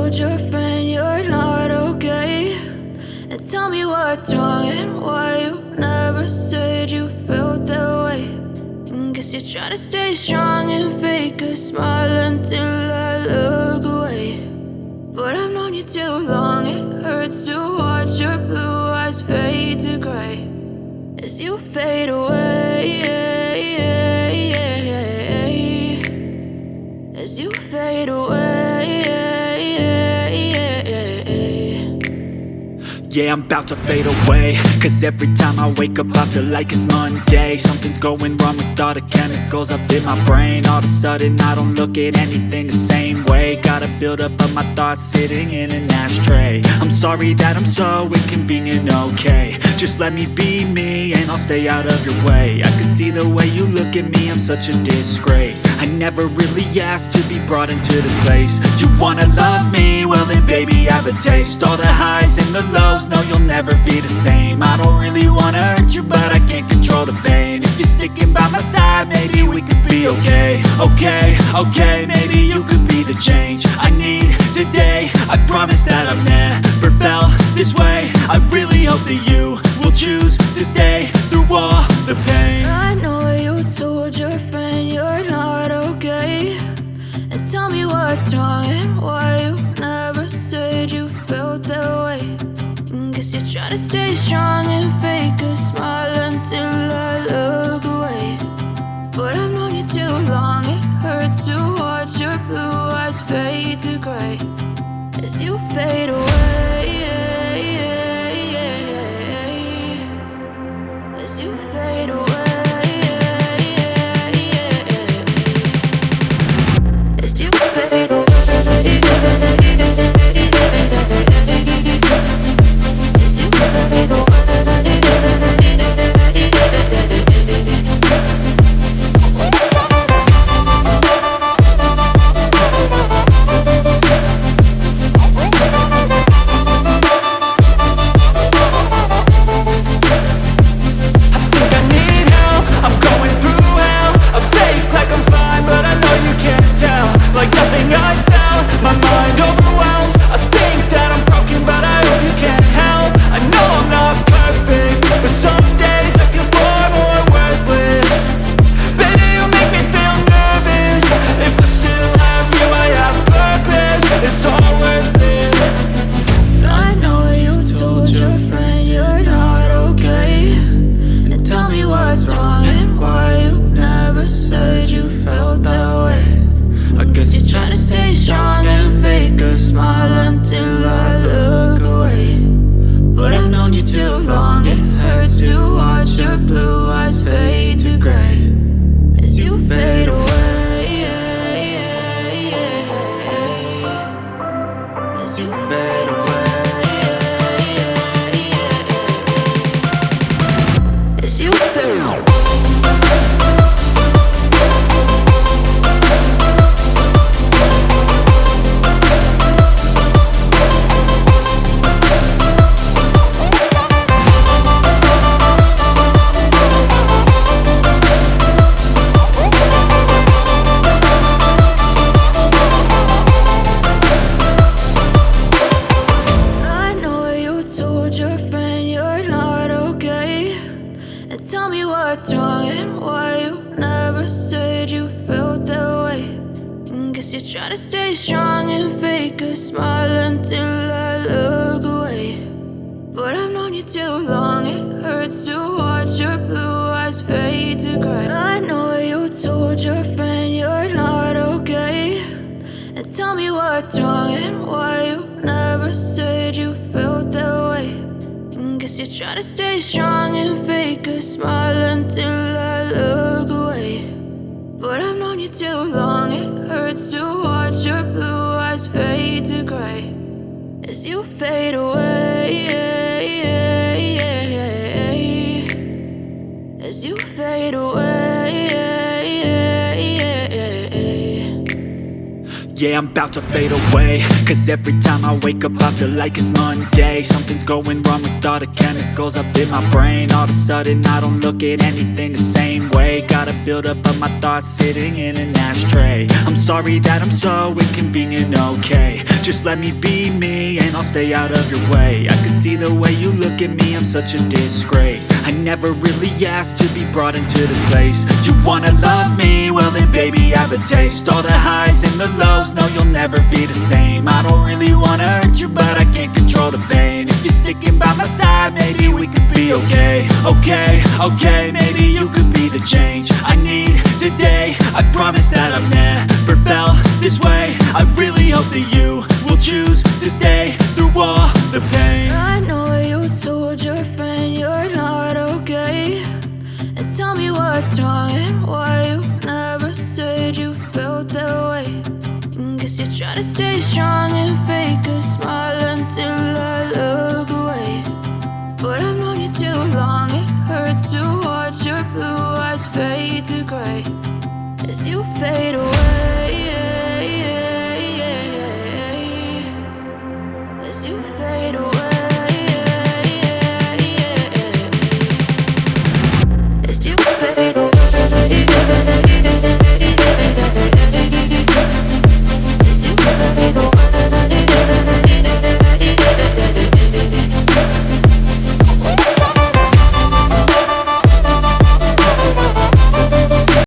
told your friend you're not okay, and tell me what's wrong and why you never said you felt that way. And guess you're trying to stay strong and fake a smile until I look away. But I've known you too long, it hurts to watch your blue eyes fade to gray as you fade away, as you fade away. Yeah, I'm about to fade away, cause every time I wake up I feel like it's Monday. Something's going wrong with all the chemicals up in my brain. All of a sudden I don't look at anything the same way. Got a build up of my thoughts sitting in an ashtray. I'm sorry that I'm so inconvenient, okay. Just let me be me and I'll stay out of your way. I can see the way you look at me, I'm such a disgrace. I never really asked to be brought into this place. You wanna love me? Well then baby, have a taste. All the highs and the lows, no, you'll never be the same. I don't really wanna hurt you, but I can't control the pain. If you're sticking by my side, maybe we could be okay. Okay, maybe you could be the change I need today. I promise that I've never felt this way. I really hope that you will choose to stay through all the pain. I know you told your friend you're not okay, and tell me what's wrong and why you never said you felt that way. And guess you're trying to stay strong and fake a smile until I look away. But I've known you too long, it hurts to watch your blue eyes fade to gray as you fade away, as you fade away. As you fade away. Tell me what's wrong and why you never said you felt that way. And guess you're trying to stay strong and fake a smile until I look away. But I've known you too long, it hurts to watch your blue eyes fade to gray. I know you told your friend you're not okay, and tell me what's wrong and why you never said you felt that way. Guess you're trying to stay strong and fake a smile until I look away. But I've known you too long, it hurts to watch your blue eyes fade to gray as you fade away, as you fade away. Yeah, I'm about to fade away, cause every time I wake up I feel like it's Monday. Something's going wrong with all the chemicals up in my brain. All of a sudden I don't look at anything the same way. Gotta build up of my thoughts sitting in an ashtray. I'm sorry that I'm so inconvenient, okay. Just let me be me and I'll stay out of your way. I can see the way you look at me, I'm such a disgrace. I never really asked to be brought into this place. You wanna love me? Well then baby have a taste. All the highs and the lows, no you'll never be the same. I don't really wanna hurt you but I can't control the pain. If you're sticking by my side, maybe we could be okay. Okay, maybe you could be the change I need today. I promise that I've never felt this way. I really hope that you will choose to stay through all the pain. I know you told your friend you're not okay, and tell me what's wrong and why you never said you felt that way. And guess you're trying to stay strong and fake a smile until I look away. But I've known you too long, it hurts to watch your blue eyes fade to gray as you fade away.